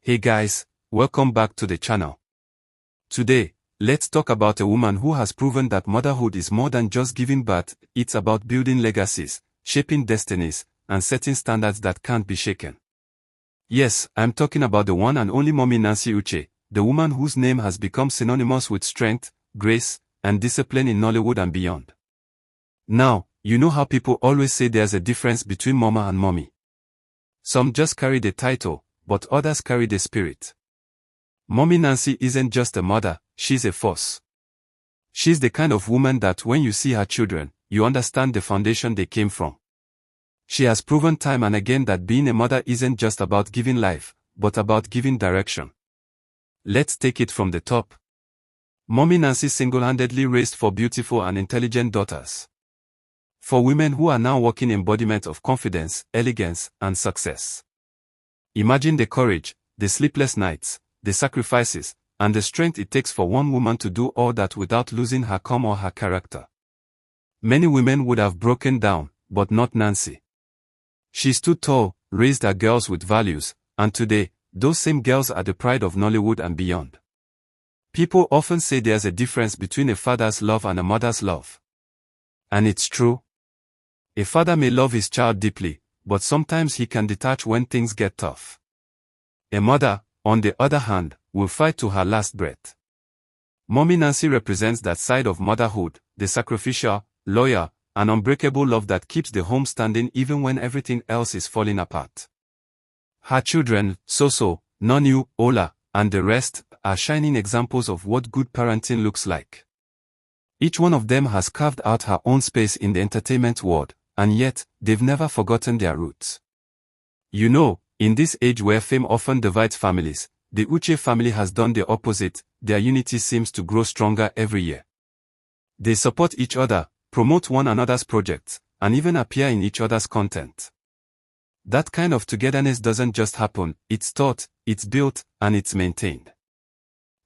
Hey guys, welcome back to the channel. Today, let's talk about a woman who has proven that motherhood is more than just giving birth, it's about building legacies, shaping destinies, and setting standards that can't be shaken. Yes, I'm talking about the one and only mommy Nancy Uche, the woman whose name has become synonymous with strength, grace, and discipline in Nollywood and beyond. Now, you know how people always say there's a difference between mama and mommy. Some just carry the title, but others carry the spirit. Mommy Nancy isn't just a mother, she's a force. She's the kind of woman that when you see her children, you understand the foundation they came from. She has proven time and again that being a mother isn't just about giving life, but about giving direction. Let's take it from the top. Mommy Nancy single-handedly raised four beautiful and intelligent daughters. For women who are now walking embodiment of confidence, elegance, and success. Imagine the courage, the sleepless nights, the sacrifices, and the strength it takes for one woman to do all that without losing her calm or her character. Many women would have broken down, but not Nancy. She stood tall, raised her girls with values, and today, those same girls are the pride of Nollywood and beyond. People often say there's a difference between a father's love and a mother's love. And it's true. A father may love his child deeply, but sometimes he can detach when things get tough. A mother, on the other hand, will fight to her last breath. Mommy Nancy represents that side of motherhood, the sacrificial, loyal, and unbreakable love that keeps the home standing even when everything else is falling apart. Her children, Soso, Nonu, Ola, and the rest, are shining examples of what good parenting looks like. Each one of them has carved out her own space in the entertainment world, and yet, they've never forgotten their roots. You know, in this age where fame often divides families, the Uche family has done the opposite. Their unity seems to grow stronger every year. They support each other, promote one another's projects, and even appear in each other's content. That kind of togetherness doesn't just happen, it's taught, it's built, and it's maintained.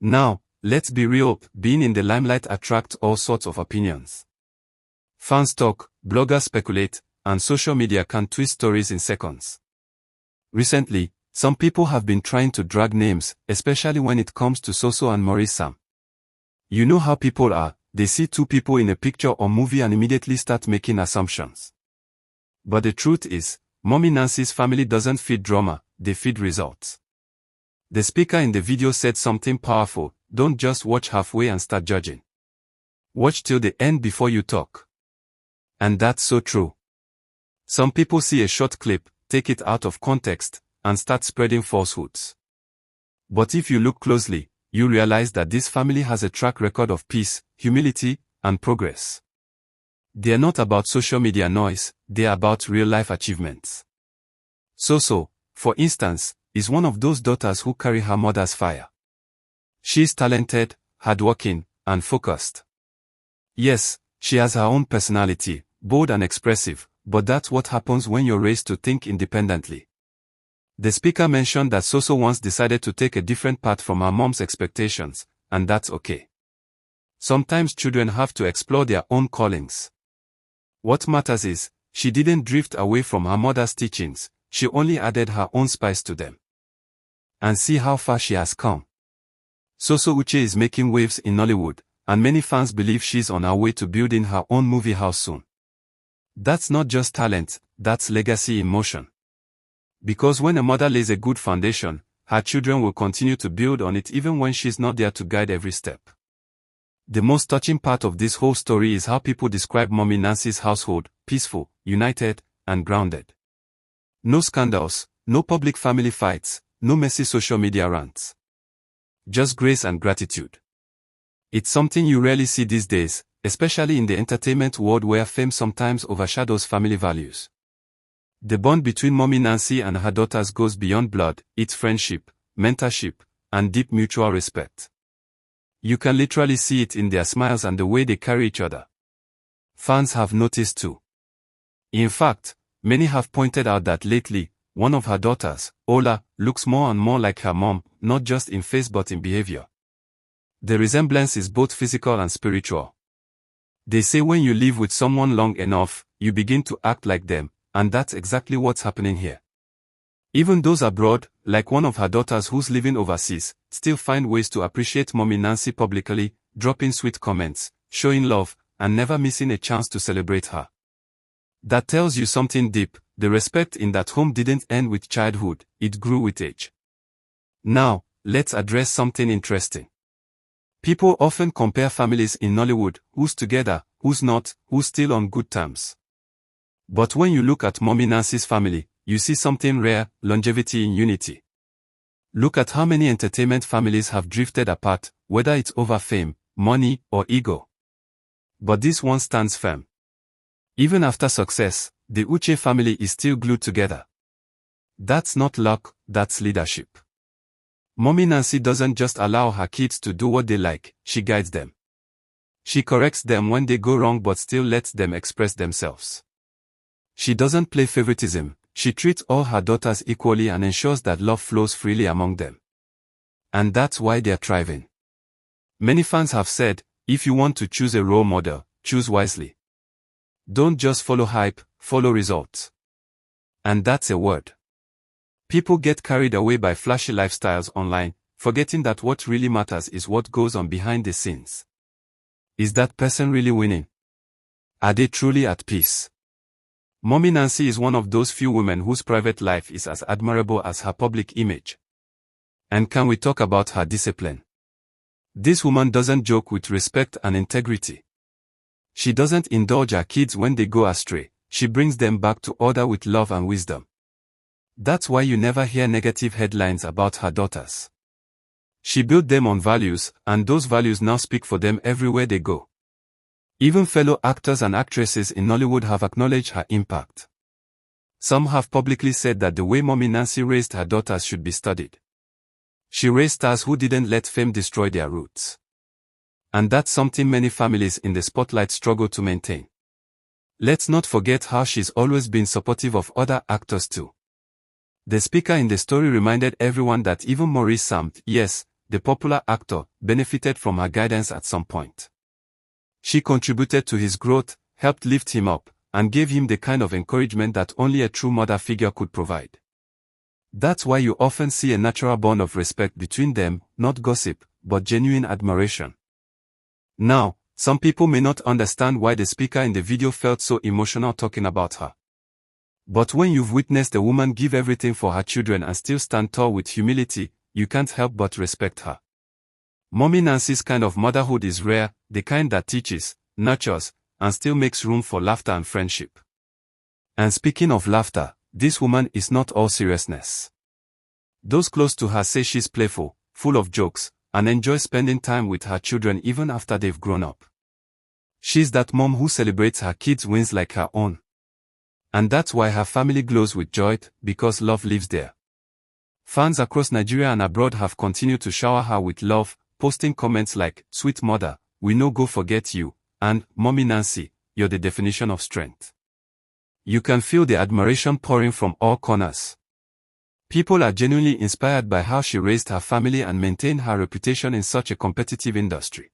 Now, let's be real, being in the limelight attracts all sorts of opinions. Fans talk, bloggers speculate, and social media can twist stories in seconds. Recently, some people have been trying to drag names, especially when it comes to Soso and Maurice Sam. You know how people are, they see two people in a picture or movie and immediately start making assumptions. But the truth is, Mommy Nancy's family doesn't feed drama, they feed results. The speaker in the video said something powerful: don't just watch halfway and start judging. Watch till the end before you talk. And that's so true. Some people see a short clip, take it out of context, and start spreading falsehoods. But if you look closely, you realize that this family has a track record of peace, humility, and progress. They're not about social media noise, they're about real-life achievements. Soso, for instance, is one of those daughters who carry her mother's fire. She's talented, hardworking, and focused. Yes, she has her own personality, bold and expressive, but that's what happens when you're raised to think independently. The speaker mentioned that Soso once decided to take a different path from her mom's expectations, and that's okay. Sometimes children have to explore their own callings. What matters is, she didn't drift away from her mother's teachings, she only added her own spice to them. And see how far she has come. Soso Uche is making waves in Nollywood, and many fans believe she's on her way to building her own movie house soon. That's not just talent, that's legacy in motion. Because when a mother lays a good foundation, her children will continue to build on it even when she's not there to guide every step. The most touching part of this whole story is how people describe Mommy Nancy's household: peaceful, united, and grounded. No scandals, no public family fights, no messy social media rants. Just grace and gratitude. It's something you rarely see these days, especially in the entertainment world where fame sometimes overshadows family values. The bond between Mommy Nancy and her daughters goes beyond blood, it's friendship, mentorship, and deep mutual respect. You can literally see it in their smiles and the way they carry each other. Fans have noticed too. In fact, many have pointed out that lately, one of her daughters, Ola, looks more and more like her mom, not just in face but in behavior. The resemblance is both physical and spiritual. They say when you live with someone long enough, you begin to act like them, and that's exactly what's happening here. Even those abroad, like one of her daughters who's living overseas, still find ways to appreciate Mommy Nancy publicly, dropping sweet comments, showing love, and never missing a chance to celebrate her. That tells you something deep. The respect in that home didn't end with childhood, it grew with age. Now, let's address something interesting. People often compare families in Nollywood, who's together, who's not, who's still on good terms. But when you look at Mommy Nancy's family, you see something rare: longevity in unity. Look at how many entertainment families have drifted apart, whether it's over fame, money, or ego. But this one stands firm. Even after success, the Uche family is still glued together. That's not luck, that's leadership. Mommy Nancy doesn't just allow her kids to do what they like, she guides them. She corrects them when they go wrong but still lets them express themselves. She doesn't play favoritism, she treats all her daughters equally and ensures that love flows freely among them. And that's why they're thriving. Many fans have said, if you want to choose a role model, choose wisely. Don't just follow hype, follow results. And that's a word. People get carried away by flashy lifestyles online, forgetting that what really matters is what goes on behind the scenes. Is that person really winning? Are they truly at peace? Mommy Nancy is one of those few women whose private life is as admirable as her public image. And can we talk about her discipline? This woman doesn't joke with respect and integrity. She doesn't indulge her kids when they go astray, she brings them back to order with love and wisdom. That's why you never hear negative headlines about her daughters. She built them on values, and those values now speak for them everywhere they go. Even fellow actors and actresses in Nollywood have acknowledged her impact. Some have publicly said that the way Mommy Nancy raised her daughters should be studied. She raised stars who didn't let fame destroy their roots. And that's something many families in the spotlight struggle to maintain. Let's not forget how she's always been supportive of other actors too. The speaker in the story reminded everyone that even Maurice Sam, yes, the popular actor, benefited from her guidance at some point. She contributed to his growth, helped lift him up, and gave him the kind of encouragement that only a true mother figure could provide. That's why you often see a natural bond of respect between them, not gossip, but genuine admiration. Now, some people may not understand why the speaker in the video felt so emotional talking about her. But when you've witnessed a woman give everything for her children and still stand tall with humility, you can't help but respect her. Mommy Nancy's kind of motherhood is rare, the kind that teaches, nurtures, and still makes room for laughter and friendship. And speaking of laughter, this woman is not all seriousness. Those close to her say she's playful, full of jokes, and enjoys spending time with her children even after they've grown up. She's that mom who celebrates her kids' wins like her own. And that's why her family glows with joy, because love lives there. Fans across Nigeria and abroad have continued to shower her with love, posting comments like, "Sweet mother, we no go forget you," and "Mommy Nancy, you're the definition of strength." You can feel the admiration pouring from all corners. People are genuinely inspired by how she raised her family and maintained her reputation in such a competitive industry.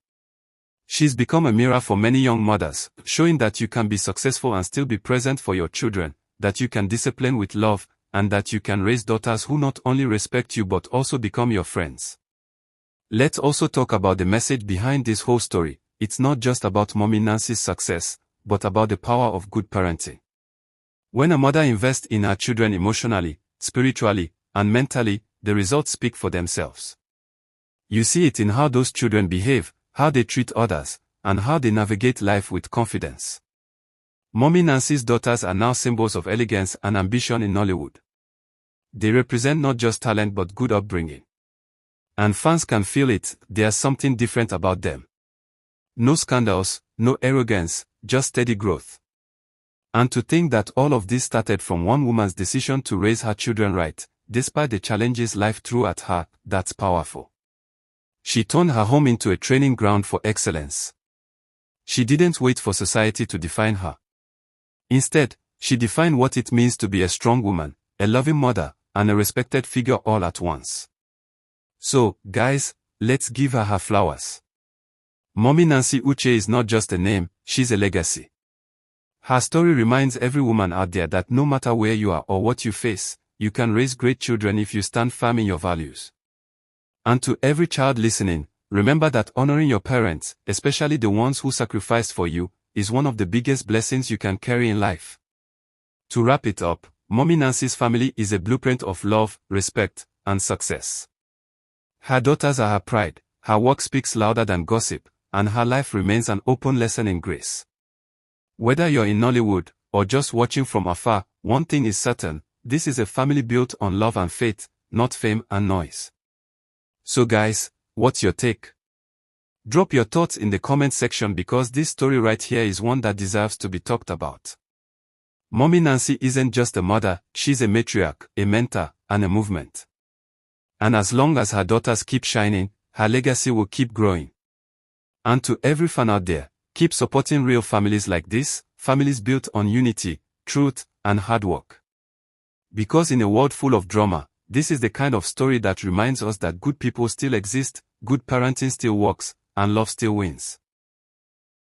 She's become a mirror for many young mothers, showing that you can be successful and still be present for your children, that you can discipline with love, and that you can raise daughters who not only respect you but also become your friends. Let's also talk about the message behind this whole story. It's not just about Mommy Nancy's success, but about the power of good parenting. When a mother invests in her children emotionally, spiritually, and mentally, the results speak for themselves. You see it in how those children behave, how they treat others, and how they navigate life with confidence. Mommy Nancy's daughters are now symbols of elegance and ambition in Nollywood. They represent not just talent but good upbringing. And fans can feel it, there's something different about them. No scandals, no arrogance, just steady growth. And to think that all of this started from one woman's decision to raise her children right, despite the challenges life threw at her, that's powerful. She turned her home into a training ground for excellence. She didn't wait for society to define her. Instead, she defined what it means to be a strong woman, a loving mother, and a respected figure all at once. So, guys, let's give her her flowers. Mommy Nancy Uche is not just a name, she's a legacy. Her story reminds every woman out there that no matter where you are or what you face, you can raise great children if you stand firm in your values. And to every child listening, remember that honoring your parents, especially the ones who sacrificed for you, is one of the biggest blessings you can carry in life. To wrap it up, Mommy Nancy's family is a blueprint of love, respect, and success. Her daughters are her pride, her work speaks louder than gossip, and her life remains an open lesson in grace. Whether you're in Nollywood, or just watching from afar, one thing is certain, this is a family built on love and faith, not fame and noise. So guys, what's your take? Drop your thoughts in the comment section because this story right here is one that deserves to be talked about. Mommy Nancy isn't just a mother, she's a matriarch, a mentor, and a movement. And as long as her daughters keep shining, her legacy will keep growing. And to every fan out there, keep supporting real families like this, families built on unity, truth, and hard work. Because in a world full of drama, this is the kind of story that reminds us that good people still exist, good parenting still works, and love still wins.